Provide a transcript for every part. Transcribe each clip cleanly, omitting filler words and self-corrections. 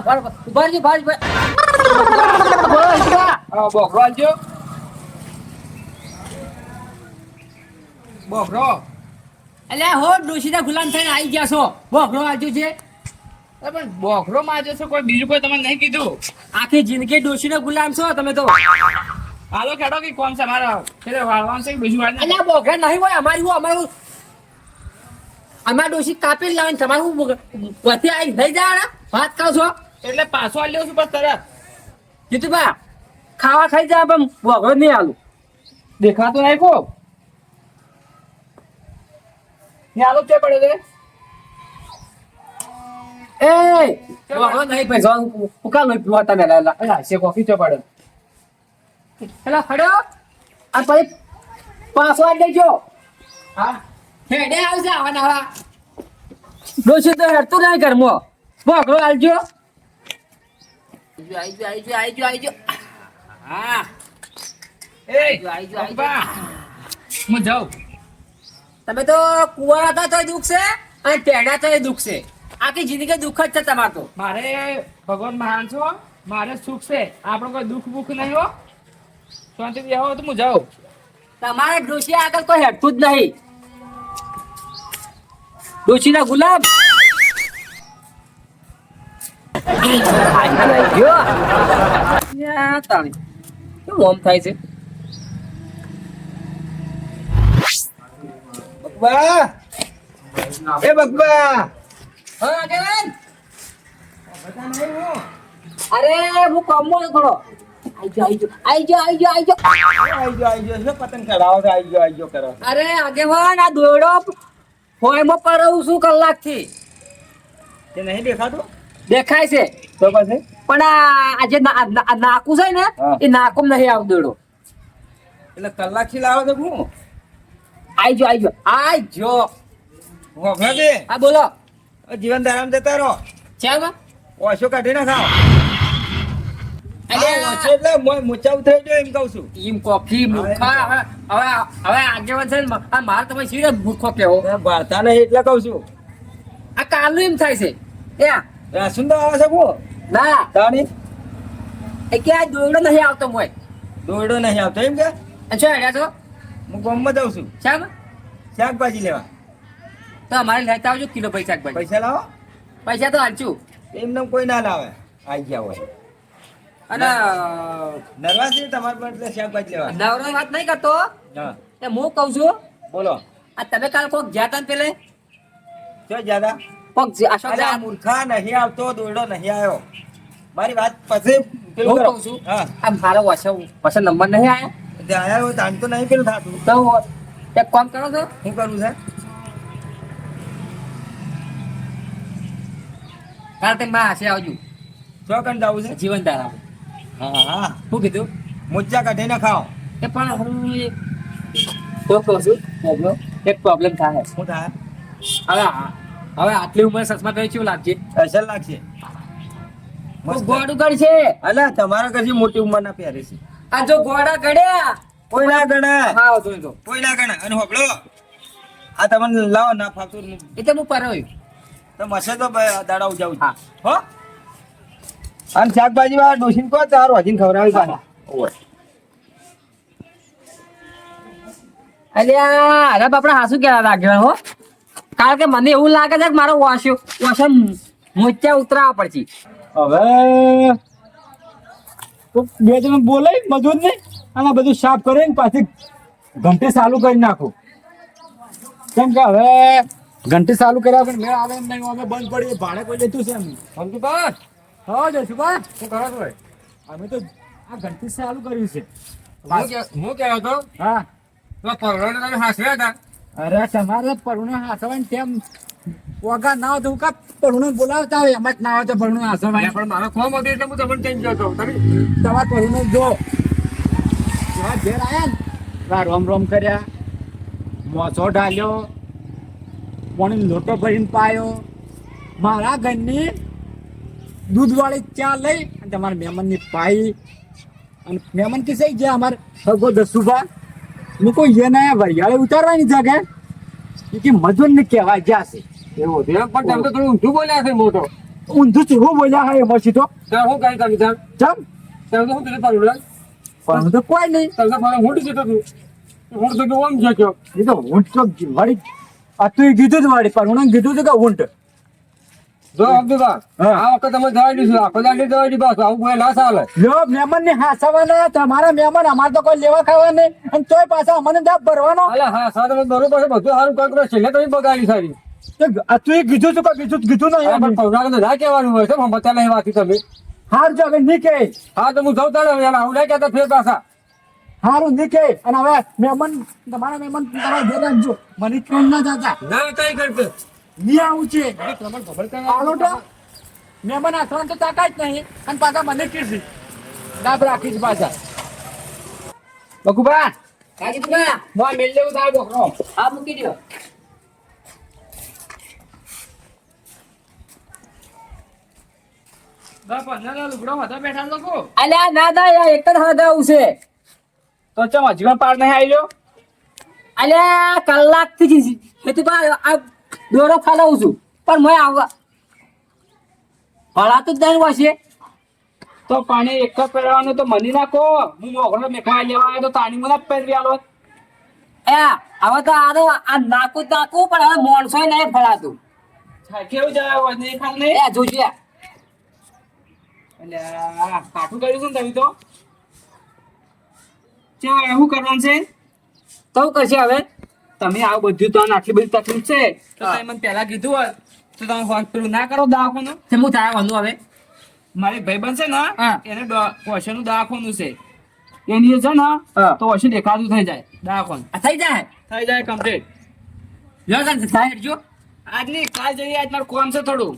ઉભા રહેજો, ભાઈ બોકરો આલજો. બોકરો અલ્યા હો ડોશીના ગુલામ થઈને આવી ગયા છો. બોકરો આજુ છે. પણ બોકરો મારજો છો, કોઈ બીજું કોઈ તમને નહીં કીધું? આખી જિંદગી ડોશીના ગુલામ છો તમે તો. હાલો ખેડો કે કોમ છે મારા ખેડે વાળવાનું છે કે બીજું વાર નહીં? અલ્યા બોકરા નહીં હોય અમારી અમારું અમાર ડોશી કાપી લાવીને તમારું વધી આવી થઈ જાય વાત કરો છો. એટલે પાછો આલ્યો છું બસ તરત. જીતુભા ખાવા ખાઈ જાય પણ બોકરો નહીં આલું. દેખાતો નહીં કો આલો છે પડે છે. એ બોકરો નહીં પૈસા ઉકા નહીં પીવા તમે અલા છે કોફી છે પડે. પેલા ખડો આ પછી પાછો આવી દેજો. હા હેડે આવશે આવા નવા ડોશી તો હેડતું નહીં ઘરમાં. બોકરો આલજો. આઈજો. હા એ આઈજો. પપ્પા, હું જાઉં. તમે તો કુંવારા હતા તોય દુઃખ છે અને ટેડા તોય દુઃખ છે. આખી જિંદગી દુઃખ જ છે તમારે તો. મારે ભગવાન મહાન છો, મારે સુખ છે, આપણો કોઈ દુઃખ બુખ નહીં હો. શાંતિ બેહો તો હું જાઉં. તમારે ડોશી આગળ કોઈ હેડતું જ નહીં. ડોશીના ગુલામ કેમ ઓમ થાય છે? બકબા એ બકબા હા આગેવાન. અરે હું કામમાં છું થોડો. આઈજો. આઈજો શું પતંગ ચડાવો છો? આઈજો કરો. અરે આગેવાન આ દોરડો ફોયમાં પરવું છું કલાકથી. તે નહીં દેખાતું? દેખાય છે તો પછી પણ આ જે નાકું છે ને હા. એ નાકું નહીં આવતું દોરડો. એટલે કલાકથી લાવો તો હું આઈજો. વખરા કે હા બોલો. જીવન ધારામ જતા રહો. ચાલ ઓછો કાઢી ના ખાઓ. અરે ઓછો એટલે મોચા ઉતરી ગયો એમ કહું છું. ઈમ કોફી મૂર્ખા હવે આગેવાન છે ને આ મારે તમે સીધે મૂર્ખો કેવો. વાર્તા નહીં એટલે કહું છું. આ કાલનું એમ થાય છે એ રાસુન તો આવે છે હું ના તાણી એ કે આ દોરડો નહીં આવતો મોય. દોરડો નહીં આવતો એમ કે અને શું હેડ્યા છો હું ગામમાં જાઉં છું શામ શાકભાજી લેવા. તો અમારે લેતા આવજો કિલો પૈસા પૈસા લાવો. પૈસા તો હાલશું. એમને કોઈ ના લાવે. આઈ ગયા હોય અને નરવા છે તમારે પણ એટલે શાકભાજી લેવા. નવરો વાત નહીં કરતો હા એ હું કહું છું બોલો. આ તમે કાલ કોક ગયા તા ને પેલે જો જ્યાદા કોક અશોક અરે આ મૂર્ખા નહીં આવતો, દોરડો નહીં આવ્યો. મારી વાત પછી પેલું હું કરો. કહું છું હા આ મારો વસો નંબર નહીં આવ્યો જે આયા હોય તાન તો નહીં પેલું થતું. તો એક કામ કરો છો શું કરવું છે? કાલ તમે મારા હાસે આવજો શું કન જવું છે? જીવન ધારા. હા હા શું કીધું મોચા કાઢીને ખાઓ. એ પણ હું તો કહું છું એક પ્રોબ્લેમ થાય. શું થાય? હવે આટલી ઉંમરે સસમા કરી કેવું લાગશે? અસર લાગશે. મસ્ત. ગોળ ઉગડ છે. અલા તમારા કરતી મોટી ઉંમરના પહેરે છે. આ જો ગોળા ગડ્યા કોઈ ના ગણે. હા તો કોઈ ના ગણે. અને હોબળો આ તમને લાવો ના ફાવતું એટલે હું પરોયું. તો મસે તો દાડા ઉજાવું હા. હો. અને શાકભાજી વાળા ડોસીને કહો ચાર વાજીને ખવડાવી પાછા. અલ્યા અરે બાપડા હાસુ કેવા લાગ્યો હો. કારણ કે મને એવું લાગે છે કે મારો વોશમ મોચ્યા ઉતરાવા પડશે. હવે તો બે જણ બોલે મજૂર નહીં અને બધું સાફ કરીને પાછી ઘંટી ચાલુ કરી નાખું. કેમ કે હવે ઘંટી ચાલુ કર્યા વગર મેળ આવે એમ નહીં. અમે બંધ પડી ભાડે કોઈ લેતું છે એમ. સમજુ બસ હા જશુભા શું કરો છો? અમે તો આ ઘંટી ચાલુ કર્યું છે. હું કહેતો હતો હા પરોને તમે હાસવ્યા હતા. અરે તમારે પરુણે હાસવાય તેમ વગા ના હોય તો હું કા પરુણે બોલાવતા હોય એમ જ ના હોય તો પરુણે હાસવાય. પણ મારો કોમ હતો એટલે હું તમને ચેન્જ કરતો તમે તમારા પરુણે જો જેવા ઘેર આયા ને તા રોમ રોમ કર્યા, મોસો ઢાલ્યો, પાણી લોટો ભરીને પાયો. મારા ઘરની દૂધવાળી ચા લઈ અને તમારા મહેમાનની પાઈ. અને મહેમાન કિસે જે અમારે સગો દસુભા મેં કોઈ એ ના વરિયાળે ઉતારવાની જગ્યા કે મજૂર ને કહેવાય જ્યાં છે. એવું છે પણ તમે તો થોડું ઊંધું બોલ્યા છે મોટો. ઊંધું ચૂહું બોલ્યા હા એમાં સીધો તાર હું કઈ કરી તાર ચમ તાર તો હું તને પાડું રે પણ તો કોઈ નહીં તાર તો મારા હું જતો તું હું તો ઓમ જતો એ તો ઊંટ તો વળી આ તું કીધું જ વળી પણ હું કીધું છે કે ઊંટ જો અબ્દુલ્લા હા. આ વખત તમે દવાઈ દીધું આખો દાડી દવાઈ દી બસ આવું કોઈ ના ચાલે લો મહેમાન ને હાસવાના તમારા મહેમાન અમારે તો કોઈ લેવા ખાવા નહીં અને તોય પાછા અમને દાબ ભરવાનો અલે હા સારું બરોબર છે બધું સારું કાંકરો છેલ્લે તમે બગાડી સારી આ તું કીધું છું કે કીધું અરે નહીં પણ પૌરાણિક તો ના કહેવાનું હોય છે પણ બતાલે એ વાતી તમે હાર જો હવે નહીં કે હા તો હું જઉં તારે હવે આવું ના કહેતા ફેર પાછા હારું નહીં કે અને હવે મહેમાન તમારા મહેમાન તમારા ઘેર રાખજો મને કેમ ના જાતા ના કઈ કરતો નહીં આવું છે તમારે ખબર કઈ આલો તો મહેમાન આસવાનું તો તાકાત નહીં અને પાછા મને કીધી દાબ રાખીશ પાછા બકુબા કાકી તું મોય મેલ લેવું તાર બોકરો આ મૂકી દો બાપા ના લુગડો હતા બેઠા લોકો અલ્યા ના ના યાર એક જ હાથ આવું છે તો ચમ હજી પાર નહીં આવ્યો અલ્યા કલાકથી હેતુ આ દોરો ખાલાવું છું પણ મેં આવવા ભળાતું જ નહીં વાસે તો પાણી એક જ પહેરવાનું તો મની નાખો હું મોકલો મેખા લેવા આવ્યો તો તાણી મને પહેરવી આલો એ હવે તો આ નાકું જ નાકું પણ હવે માણસો નહીં ભળાતું કેવું જાય હોય નહીં ખાલ નહીં એ જોજે અલ્યા કાઠું કર્યું છે ને તમે તો ચેવા એવું કરવાનું છે તો શું કરશે હવે તમે આવું બધું તો આટલી બધી તકલીફ છે તો તમે મને પહેલા કીધું હોત તો તમે પેલું ના કરો દવાખાનું તે હું તારા વાનું હવે મારી ભાઈબંધ છે ને હા. એને ઓશોનું દવાખાનું છે એની છે ને હા. તો ઓશો દેખાતું થઈ જાય દવાખાનું આ થઈ જાય થઈ જાય કમ્પ્લીટ લ્યો તાન સાહેબ જો આજની કાલ જઈએ આજ મારું કોમ છે થોડું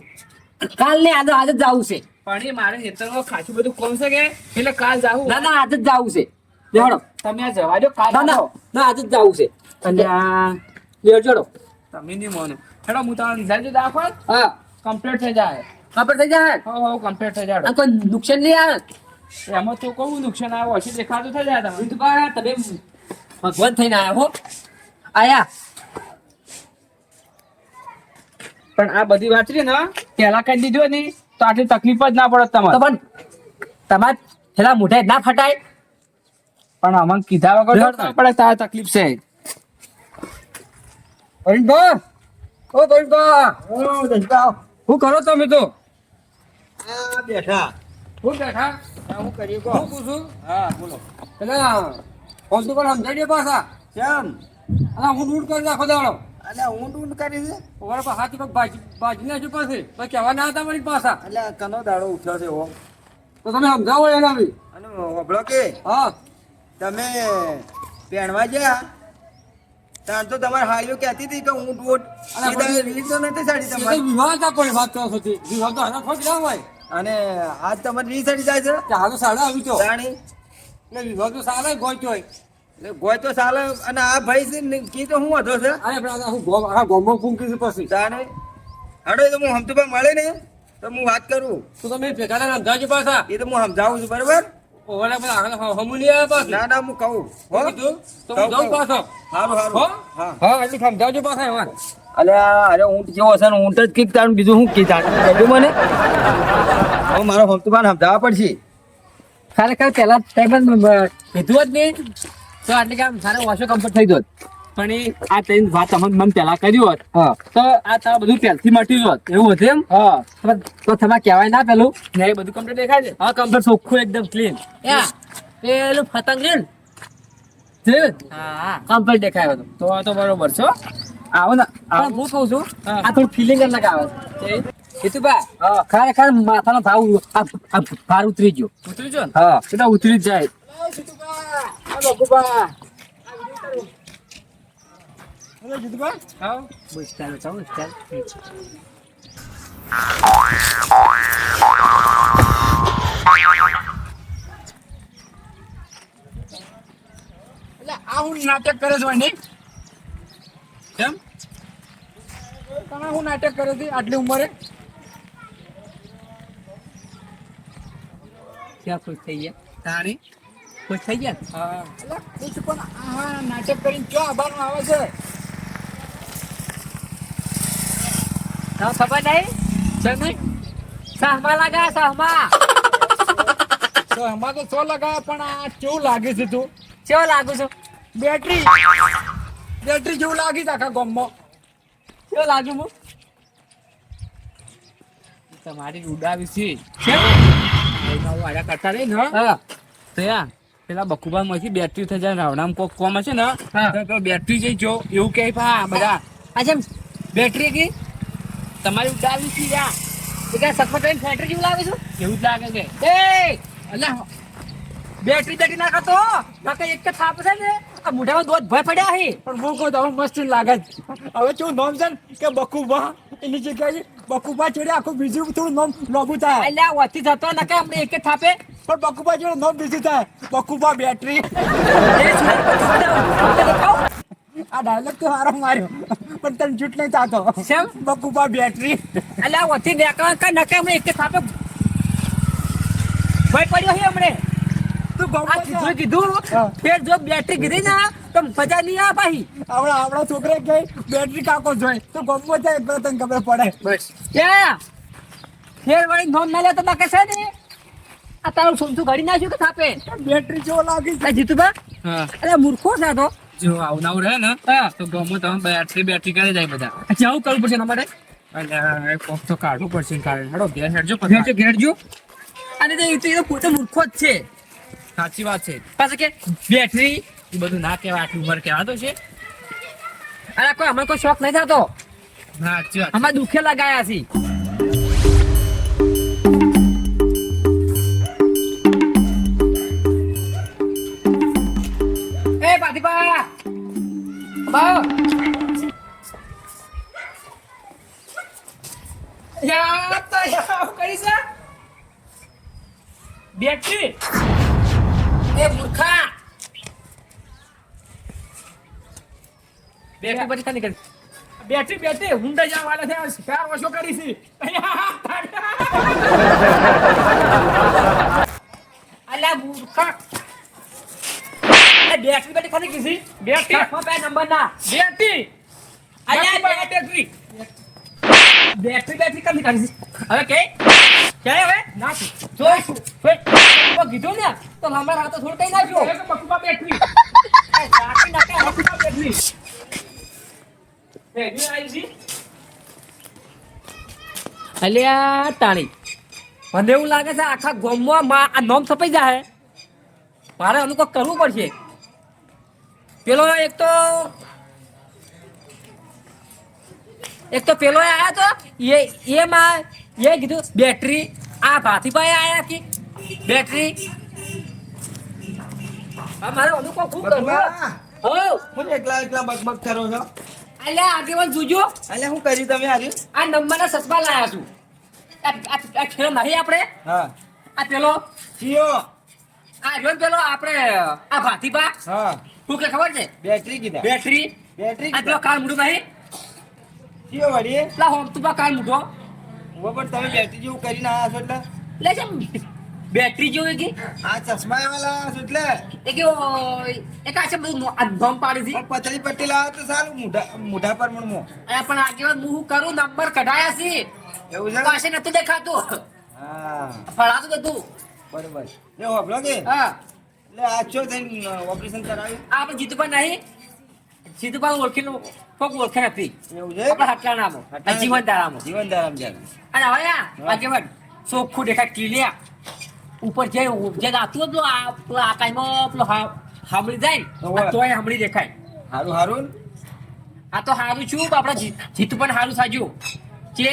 કાલ ને આજે જ જવું છે પણ એ મારે ખેતરમાં ખાસું બધું કોમ છે કે એટલે કાલ જાવું ના ના આજે જ જવું છે જોડો તમે આ જવા દો કાલ ના ના આવો. ના આજે જ જવું છે અને આ લ્યો જોડો તમે નહીં મોનો હેડો હું તમને નિશાળ દાખલ હા કમ્પ્લીટ થઈ જાય ખબર થઈ જાય હો કમ્પ્લીટ થઈ જાય આ કોઈ નુકસાન નહીં આવે એમાં તો કહું નુકસાન આવે હશે દેખાતું થઈ જાય તમે બીજું કાંઈ તમે ભગવાન થઈને આવ્યા હો આયા પણ આ બધી વાત છે ને પેલા કહી દીધું હોય ને તો આટલી તકલીફ જ ના પડે તો તમારે પણ તમારે પેલા મોઢા ના ફટાય પણ અમને કીધા વગર તો ના પડે તારે તકલીફ છે પરિણભા ઓ પરિણભા ઓ દસબા શું કરો તમે તો આ બેઠા હું બેઠા હું કરીએ કો હું પૂછું હા બોલો પેલા ફોન પર સમજાઈ દે પાછા કેમ અને હું લૂટ કરી નાખો દાડો અલે ઊંટ કરી છે તમારા પાસે હાથી પગ બાજી નાખ્યું પાસે પછી કહેવા ના હતા મારી પાછા એટલે કનો દાડો ઉઠ્યો છે ઓ તો તમે સમજાવો એના બી અને હોબળો કે હા તમે પહેણવા ગયા તાર તો તમારે હાલ્યો કહેતી હતી કે ઊંટ વોટ અલા, સીધા રીત તો નથી સાડી એ તો તમારી વિવાહ હતા પણ વાત કરો છો તે. વિવાહ તો હારા ખોટ ના હોય અને આજ તમારી રીત સાડી જાય છે કે હારો સાડા આવી તો જાણી એટલે વિવાહ તો સારા ગોચ્યો હોય એટલે ગોય તો ચાલે અને આ ભાઈ છે ને કી તો હું હતો છે અરે પણ આ હું આખા ગામમાં ફૂંકી છું પછી જાણે હડો એ તો હું હમતુભાઈ મળે ને તો હું વાત કરું તો તમે ભેગા ના સમજાવજો પાછા એ તો હું સમજાવું છું બરાબર ઓલા પેલા આગળ હમું નહીં આવ્યા પાછું ના ના હું કહું હો કીધું તો હું જાઉં પાછો સારું હો સારું હા હા એટલે સમજાવજો પાછા એમાં અરે ઊંટ જેવો હશે ને ઊંટ જ કીક તારું બીજું શું કીધા કહ્યું મને હવે મારો હમતુભાઈ સમજાવવા પડશે ખરેખર પેલા ટાઈમ કીધું જ નહીં તો આટલે કામ સારા ઓછો કમ્પ્લીટ થઈ ગયો પણ એ આ ત્રણ વાત તમે મને પેલા કર્યું હોત હા તો આ તારા બધું પહેલથી મટી હોત એવું હતું એમ હા તો તમારે કહેવાય ના પેલું ને એ બધું કમ્પ્લીટ દેખાય છે હા કમ્પ્લીટ ચોખ્ખું એકદમ ક્લીન પેલું પતંગ રહ્યું ને હા કમ્પ્લીટ દેખાય બધું તો આ તો બરોબર છે હો. આવો ને પણ હું કહું છું હા. આ થોડું ફિલિંગ અલગ આવે છે હિતુભા હા. ખરેખર માથાનો ભાવ આ ભાર ઉતરી ગયો ઉતરી જો ને હા એટલે ઉતરી જ જાય હા બસ ચાલો ચાલો ચાલ એટલે આ હું નાટક કરે છે ને કેમ તમે હું નાટક કરે છે આટલી ઉંમરે ક્યાં ખુશ થઈ ગયા તાણી ખુશ થઈ ગયા હા એટલે ખુશ પણ આ નાટક કરીને ક્યાં આવવાનું આવે છે ના ખબર નહીં છે નહીં સહમા લગા સહમા તો એમાં તો 100 લગાવ્યા પણ આ કેવું લાગે છે તું કેવો લાગુ છું બેટરી જેવું લાગી છે આખા ગામમાં કેવો લાગુ હું તમારી ઉડાવી છે કેમ? વાળા કરતા રહી ને હા તો યાર પેલા બકુબા માંથી બેટરી થઈ જાય રાવણામ કોક કોમ હશે ને હા. તો બેટરી જઈ જો એવું કે પા બધા આ જેમ બેટરી કી તમારી ઉડાવી છે યાર એ કે સખત ટ્રેન ફેક્ટરી જેવું લાગે છું એવું જ લાગે છે એ અલ્યા બેટરી ના ખાતો નકર એક જ થાપ છે ને આ મોઢામાં દોધ ભય પડ્યા હે પણ હું કહું તો હવે મસ્ત લાગે છે હવે કેવું નામ છે ને કે બકુબા એની જગ્યાએ બકુબા જોડે આખું બીજું થોડું નામ લોબું થાય અલ્યા ઓથી જતો નકર અમને એક જ થાપે પણ બકુબા જોડે નામ બીજું થાય બકુબા બેટરી એ સુરેશ આ ડાયલોગ તો હારો માર્યો પણ તને જૂઠ નહીં થતો કેમ? બકુબા બેટરી અલ્યા ઓથી દેખા કે નકર અમને એક જ થાપે ભય પડ્યો હે અમને તું આ ગમો કીધું હા. ફેર જો બેટરી કીધી ને તો મજા નહીં આ પાહી આપણા છોકરા ગઈ બેટરી કાકો જોઈ તો ગમો જાય એટલે તને ખબર પડે બસ ક્યાં ફેર વળી નોમ ના લે તો બાકી છે ને આ તારું સોમસું ઘડી નાખ્યું કે થાપે બેટરી જેવો લાગી છે આ જીતુબા હા અરે મૂર્ખો છે આ તો જો આવું નવું રહે ને હા તો ગમો તમે બેટરી કરી જાય બધા અચ્છા આવું કરવું પડશે એના માટે અને કોક તો કાઢવું પડશે કારણ હેડો ઘેર હેડજો ઘેરજો ઘેરજો અને તે એ પોતે મૂર્ખો જ છે સાચી વાત છે પાછા કે બેટરી એ બધું ના કહેવાય આટલી ઉંમર કહેવાતો છે અરે કોઈ અમે કોઈ શોખ નહીં થતો ના સાચી વાત અમે દુખે લગાયા છે એ પાટીબા બા યા તો યા કરી છે બેટરી એ મૂર્ખા બેટરી પછી ખાલી કરી બેટરી હુંડા જવા વાળા થયા 4 વર્ષો કરી છે અલ્યા મૂર્ખા એ બેટરી ખાલી કીધી બેટરી નંબર ના બેટરી અલ્યા બેટરી બેટરી કરી કાઢી હવે કે હવે ના જોઈ કીધું ને તો અમારા હાથો થોડું કઈ નાખ્યો બકુબા બેટરી બકુબા બેટરી અલ્યા તાણી મને એવું લાગે છે આખા ગામમાં આ નોમ છપાઈ જાય મારે આનું કંઈક કરવું પડશે પેલો એક તો પેલો આયા તો એમાં એ કીધું બેટરી આ ભાતીભાઈ આયા કે બેટરી મારે આનું કોઈ ખૂબ કરવું હો હું એકલા બકબક કરો છો અલ્યા આગેવાન જોજો એટલે શું કર્યું તમે આજે આ નંબરના સસમા લાયા છું આ ખેલો નહીં આપણે હા આ પેલો ચિયો આ જો પેલો આપણે આ ભાતીબા હા શું કે ખબર છે બેટરી કીધા બેટરી બેટરી આ પેલો કાળ મૂઠું નહીં ચિયો વળી પેલા હોમતુબા કાળ મૂઠો હવે પણ તમે બેટરી જેવું કરીને આવ્યા છો એટલે લે છે બેટરી જેવું કે આ ચશ્મા એવા લાવ્યા છો એટલે એક આ છે બધું આ ભમ પાડી હતી પણ પતળી પટ્ટી લાવો તો સારું મોઢા પર મણમો અરે પણ આગેવાન હું કરું નંબર કઢાયા છે એવું છે પાસે નતું દેખાતું હા ફળાતું હતું બરોબર એ હોબળો કે હા એટલે આ ચો થઈને ઓપરેશન કરાવ્યું આ આપણે જીતુભા નહીં જીતુભા ઓળખીનું કોક ઓળખે નથી એવું છે આપણા હટલાણામાં જીવન તારામાં જીવન ધારામ જાય અને હવે આગેવાન ચોખ્ખું દેખાય ક્લિયર ઉપર જે ગાતું હતું પેલો આકાશમાં પેલો સાંભળી જાય હોવે. ને તોય સાંભળી દેખાય હારું હારું આ તો સારું છું આપડે જીતું પણ સારું સાજ્યું જે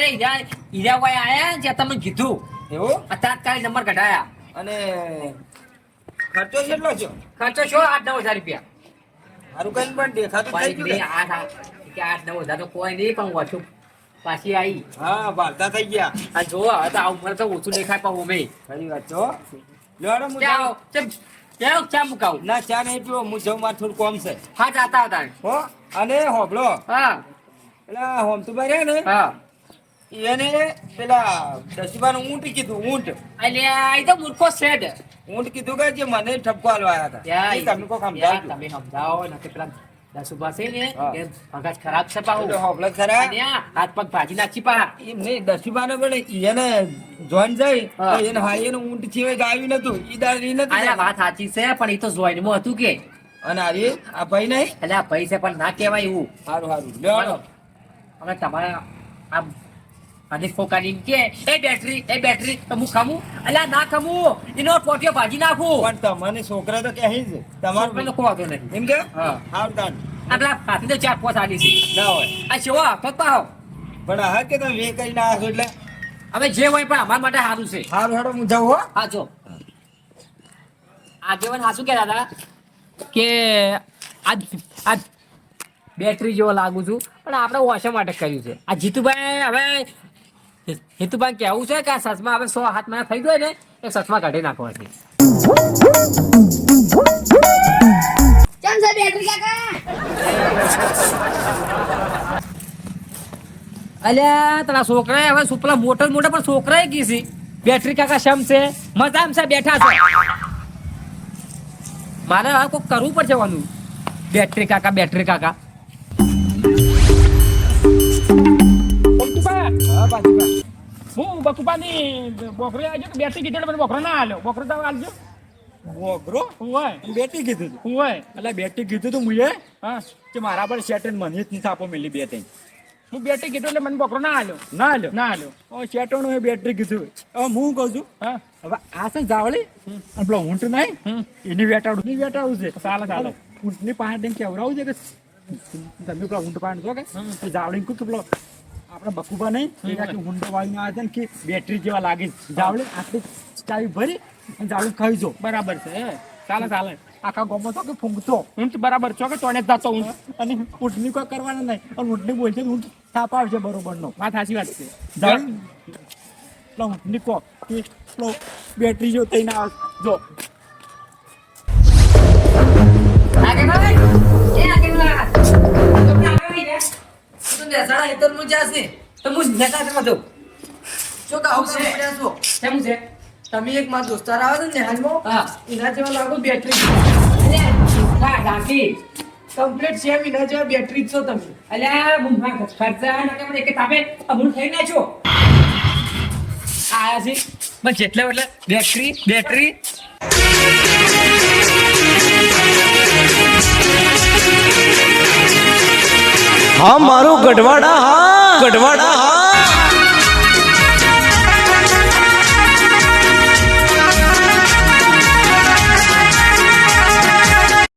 હીરા ભાઈ આયા ને ત્યાં તમે કીધું એવું આ તાત્કાલિક નંબર કઢાયા અને ખર્ચો કેટલો છો ખર્ચો છો 8-9 હજાર રૂપિયા હારું કઈ પણ દેખાતું થઈ ભાઈ ગયું નહીં, 8-9 હજાર તો કોઈ નહીં પણ ઓછું પાછી આવી હા વાર્તા થઈ ગયા આ જો હવે તો આ ઉંમર તો ઓછું દેખાય પણ ઉમે ખરી વાત છો લેવાડો હું જાઉં. ચા મુકાવું ના ચા નહીં પીવો હું જાઉં મારે થોડું કોમ છે હા જાતા હતા હો અને હોબળો હા પેલા હોમતુભાઈ રહ્યા ને હા એને પેલા દસીબાનું ઊંટ કીધું ઊંટ એટલે આ તો મૂર્ખો છે જ ઊંટ કીધું કે જે મને ઠપકો હાલવા આવ્યા હતા એ તમે કોક સમજાવજો તમે સમજાવો ને કે પેલા દસુભા છે ને હા. એ ભગત ખરાબ છે પાહુ. એટલે હોભળો ખરા અને આ હાથ પગ ભાજી નાખી પા. એમ નહીં દસુબાને પણ એને જોઈન જાય હા. તો એને હાઈ એનું ઊંટ છે એ ગાયું નતું ઈ દાળ ઈ નતું અરે વાત સાચી છે પણ એ તો જોઈનમાં હતું કે અને આરી આ ભાઈ નહીં એટલે આ ભાઈ છે પણ ના કહેવાય એવું. સારું સારું લેવાનો હવે તમારે આમ અને ફોકાની એમ કે એ બેટરી તો હું ખામું અલ્યા ના ખામું એનો ટોટિયો ભાજી નાખું. પણ તમને છોકરા તો કહે જ તમારું છોકરાને કોઈ વાંધો નહીં. એમ કે હા. સારું તાન આટલા હાથી તો ચાર પોસ આલી છે. ના હોય આ સેવો આપત પાહો. પણ હા કે તમે વે કરીને આવ્યા છો એટલે હવે જે હોય પણ અમારા માટે સારું છે. સારું હેડો હું જાઉં હો હા જો આગેવાન હાસુ કહેતા હતા કે આજ બેટરી જેવો લાગુ છું પણ આપણે ઓછા માટે કર્યું છે. આ જીતુભાઈ હવે હિતુભાઈ કેવું છે કે આ સસમા હવે 100 હાથ માં થઈ ગયો ને એ સસમા કાઢી નાખવા છે. કેમ છે બેટરી કાકા? અલ્યા તારા છોકરાએ હવે સુપલા મોટર પણ છોકરાએ કીધી બેટરી કાકા શમ છે મજામ છે બેઠા છે. મારે હવે કોક કરવું પડશે વાનું બેટરી કાકા બકુબા, હા બાજુમાં હું બકુબાની બોકરો આવજો કે બેટરી કીધું એટલે મને બોકરો ના આલ્યો. બોકરો તો આલજો. બોગરો હોય બેટી કીધું તું હોય એટલે બેટી કીધું તું મુએ હા કે મારા પર શેટન મને જ થાપો મિલી બે ત્રણ હું બેટરી કીધું એટલે મને બોકરો ના આલ્યો. ના લ્યો ના આલ્યો. ઓ શેટોનું એ બેટરી કીધું હવે હું કહું છું હા હવે આ છે જાવળી અને પેલો ઊંટ નહીં એની વેટાડું છે ચાલે. ઊંટની પાસે કેવડાવું છે કે તમે પેલા ઊંટ પાસે કે જાવળી કું કે પેલો આપણે બકુબા નહીં એ આખી ઊંટો વાળીને આવે છે ને કે બેટરી જેવા લાગે છે. જાવળી આટલી ચાવી ભરી અને જાવળી ખાઈ જો બરાબર છે ચાલે આખા ગામમાં તો કે ફૂંકતો ઊંટ બરાબર છો કે તોને જ જાતો ઊંટ. અને ઊંટની કોઈ કરવાના નહીં અને ઊંટની બોલશે તો ઊંટ થાપ આવશે બરોબરનો વાત સાચી વાત છે. જાવળી પેલા ઊંટની કો કે પેલો બેટરી જો થઈને આવે જો તમે એક મારા દોસ્તાર આવે છે ને હાલમાં હા એના જેવા લાગો બેટરી ડાકી કમ્પ્લીટ સેમ એના જેવા બેટરી જ છો તમે અલ્યા મુંભા ખર્ચા ના કે મને એક તાપે અમૂલ થઈ ના છો આયા છે બસ જેટલે એટલે બેટરી હા મારું ગઢવાડા હા